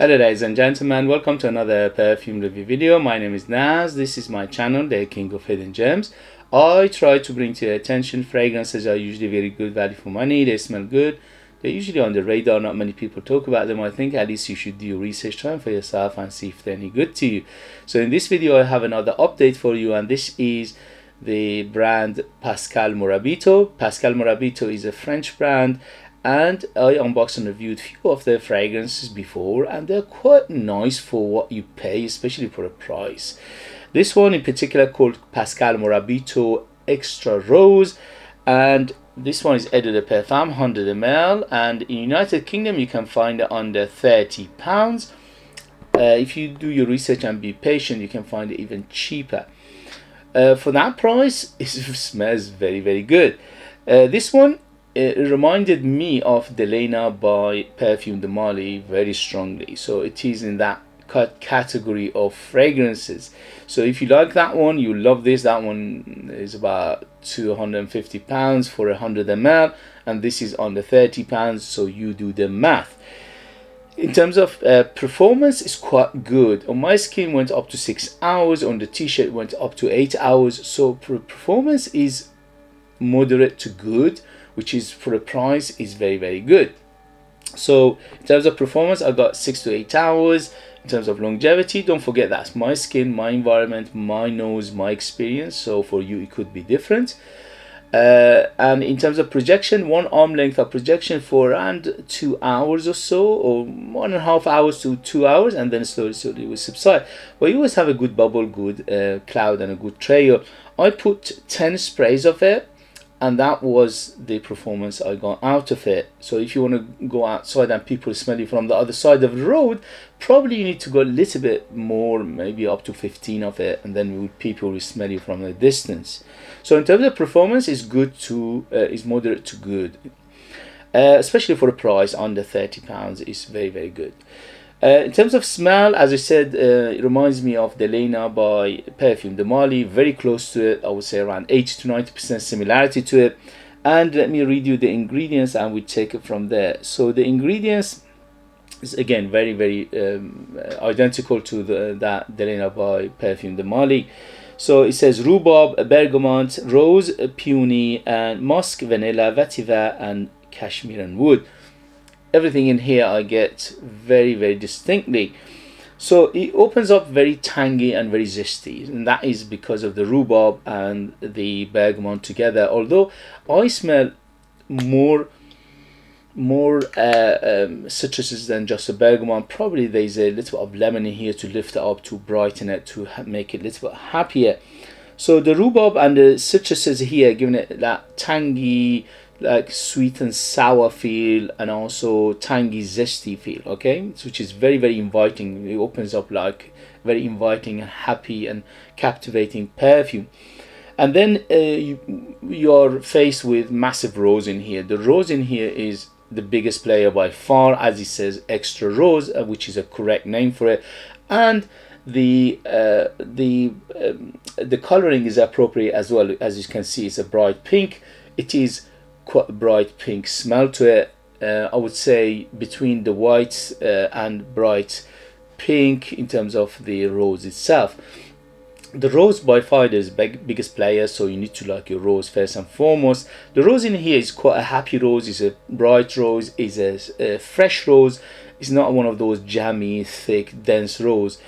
Hello ladies and gentlemen, welcome to another perfume review video. My name is Naz. This is my channel, the King of Hidden Gems. I try to bring to your attention fragrances are usually very good value for money. They smell good. They're usually on the radar. Not many people talk about them. I think at least you should do your research time for yourself and see if they're any good to you. So in this video I have another update for you, and this is the brand Pascal Morabito. Pascal Morabito is a French brand, and I unboxed and reviewed a few of their fragrances before, and they're quite nice for what you pay, especially for a price. This one in particular called Pascal Morabito Extra Rose, and this one is Eau de Parfum 100 ml, and in United Kingdom you can find it under £30. If you do your research and be patient, you can find it even cheaper. For that price, it smells very good. This one, it reminded me of Delina by Perfume de Mali very strongly, so it is in that category of fragrances. So if you like that one, you love this. That one is about £250 for 100 ml, and this is under £30, so you do the math. In terms of performance, it's quite good. On my skin went up to 6 hours, on the t-shirt went up to 8 hours, so performance is moderate to good, which is for a price is very good. So in terms of performance, I got 6 to 8 hours. In terms of longevity, don't forget that's my skin, my environment, my nose, my experience, so for you it could be different. And in terms of projection, one arm length of projection for around 2 hours or so, or 1.5 hours to 2 hours, and then slowly it will subside. But you always have a good bubble, good cloud, and a good trail. I put 10 sprays of it, and that was the performance I got out of it. So if you want to go outside and people smell you from the other side of the road, probably you need to go a little bit more, maybe up to 15 of it, and then people will smell you from a distance. So in terms of performance, it's good to is moderate to good, especially for a price under £30. It's very good. In terms of smell, as I said, it reminds me of Delina by Perfume de Mali, very close to it. I would say around 80 to 90% similarity to it. And let me read you the ingredients and we take it from there. So the ingredients is again very identical to that Delina by Perfume de Mali. So it says rhubarb, bergamot, rose, peony, and musk, vanilla, vetiver, and cashmere and wood. Everything in here I get very distinctly. So it opens up very tangy and very zesty, and that is because of the rhubarb and the bergamot together. Although I smell more citruses than just a bergamot. Probably there's a little bit of lemon in here to lift it up, to brighten it, to make it a little bit happier. So the rhubarb and the citruses here giving it that tangy, like sweet and sour feel, and also tangy zesty feel, okay, which is very inviting. It opens up like very inviting, happy and captivating perfume. And then you're faced with massive rose in here. The rose in here is the biggest player by far, as it says extra rose, which is a correct name for it. And the coloring is appropriate as well. As you can see, it's a bright pink. It is quite a bright pink smell to it. I would say between the white and bright pink in terms of the rose itself. The rose by far is biggest player, so you need to like your rose first and foremost. The rose in here is quite a happy rose, is a bright rose, is a fresh rose. It's not one of those jammy, thick, dense rose.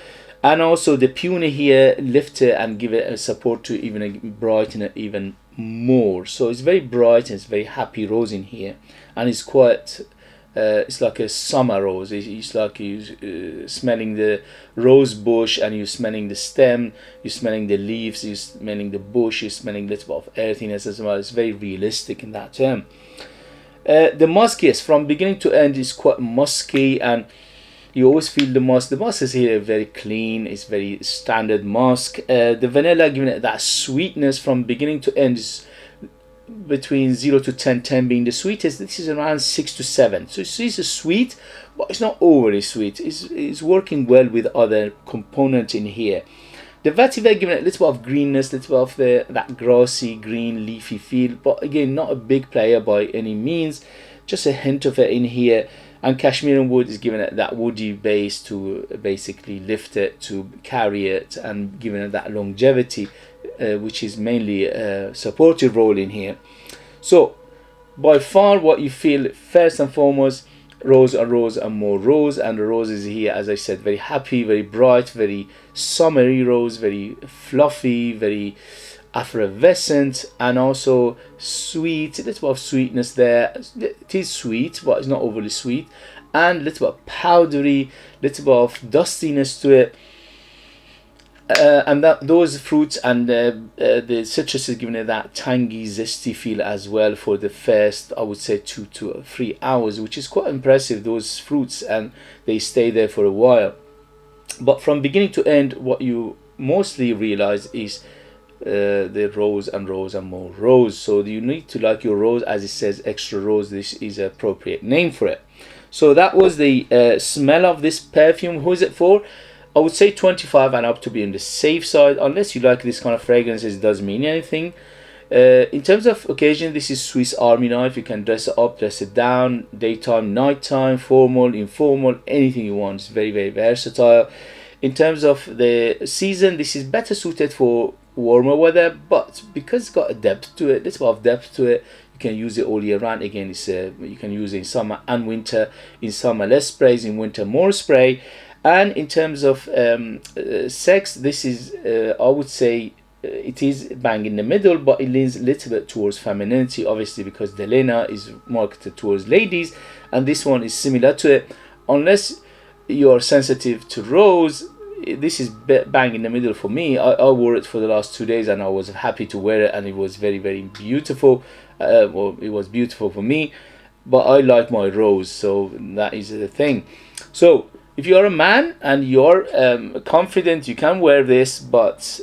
And also the peony here lift it and give it a support to even brighten it even more. So it's very bright and it's very happy rose in here, and it's quite it's like a summer rose. It's like you smelling the rose bush, and you're smelling the stem, you're smelling the leaves, you're smelling the bush, you're smelling a little bit of earthiness as well. It's very realistic in that term. The musk, yes, from beginning to end is quite musky, and you always feel the musk. The musk is here very clean, it's very standard musk. The vanilla giving it that sweetness from beginning to end is between 0 to 10, 10 being the sweetest. This is around 6 to 7. So it's sweet, but it's not overly sweet. It's working well with other components in here. The vetiver giving it a little bit of greenness, a little bit of that grassy green leafy feel, but again not a big player by any means, just a hint of it in here. and Cashmere wood is giving it that woody base to basically lift it, to carry it, and giving it that longevity, which is mainly a supportive role in here. So by far what you feel first and foremost, rose and more rose, and the rose is here, as I said, very happy, very bright, very summery rose, very fluffy, very effervescent, and also sweet, a little bit of sweetness there. It is sweet, but it's not overly sweet, and a little bit powdery, little bit of dustiness to it. And those fruits and the citrus is giving it that tangy, zesty feel as well for the first, I would say, 2 to 3 hours, which is quite impressive, those fruits, and they stay there for a while. But from beginning to end, what you mostly realize is the rose and more rose. So you need to like your rose, as it says extra rose, this is an appropriate name for it. So that was the smell of this perfume. Who is it for? I would say 25 and up to be on the safe side. Unless you like this kind of fragrances, it doesn't mean anything. In terms of occasion, this is Swiss Army knife. You can dress it up, dress it down, daytime, nighttime, formal, informal, anything you want. It's very, very versatile. In terms of the season, this is better suited for warmer weather, but because it's got a depth to it, little bit of depth to it, you can use it all year round. Again, it's you can use it in summer and winter. In summer, less sprays. In winter, more spray. And in terms of sex, this is, I would say, it is bang in the middle, but it leans a little bit towards femininity, obviously, because Delina is marketed towards ladies, and this one is similar to it. Unless you are sensitive to rose, this is bang in the middle for me. I wore it for the last 2 days, and I was happy to wear it, and it was very, very beautiful. Well, it was beautiful for me, but I like my rose, so that is the thing. So if you're a man and you're confident, you can wear this, but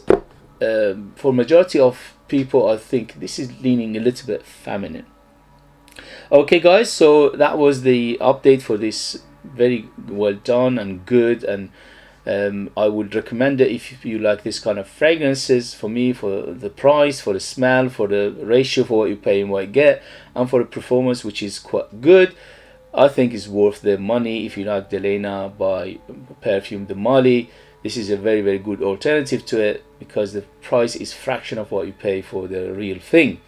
for majority of people, I think this is leaning a little bit feminine. Okay guys, so that was the update for this. Very well done and good, and I would recommend it if you like this kind of fragrances. For me, for the price, for the smell, for the ratio, for what you pay and what you get, and for the performance, which is quite good, I think it's worth the money. If you like Delina by Perfume de Mali, this is a very, very good alternative to it, because the price is fraction of what you pay for the real thing.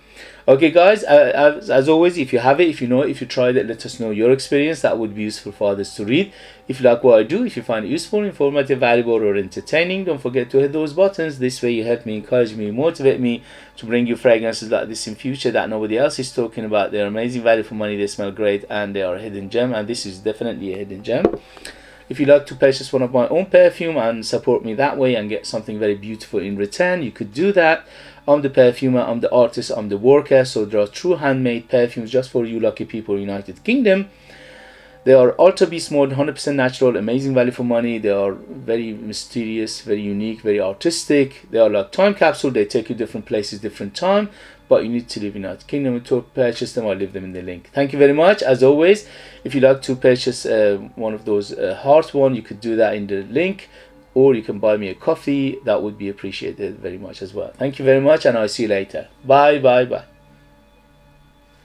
Okay guys, as always, if you have it, if you know it, if you tried it, let us know your experience. That would be useful for others to read. If you like what I do, if you find it useful, informative, valuable, or entertaining, don't forget to hit those buttons. This way you help me, encourage me, motivate me to bring you fragrances like this in future that nobody else is talking about. They're amazing value for money, they smell great, and they are a hidden gem, and this is definitely a hidden gem. If you'd like to purchase one of my own perfume and support me that way and get something very beautiful in return, you could do that. I'm the perfumer, I'm the artist, I'm the worker. So there are true handmade perfumes just for you lucky people, United Kingdom. They are ultra beast mode, 100% natural, amazing value for money. They are very mysterious, very unique, very artistic. They are like time capsule. They take you different places, different time. But you need to live in United Kingdom to purchase them. I'll leave them in the link. Thank you very much. As always, if you'd like to purchase one of those heart one, you could do that in the link. Or you can buy me a coffee. That would be appreciated very much as well. Thank you very much, and I'll see you later. Bye, bye, bye.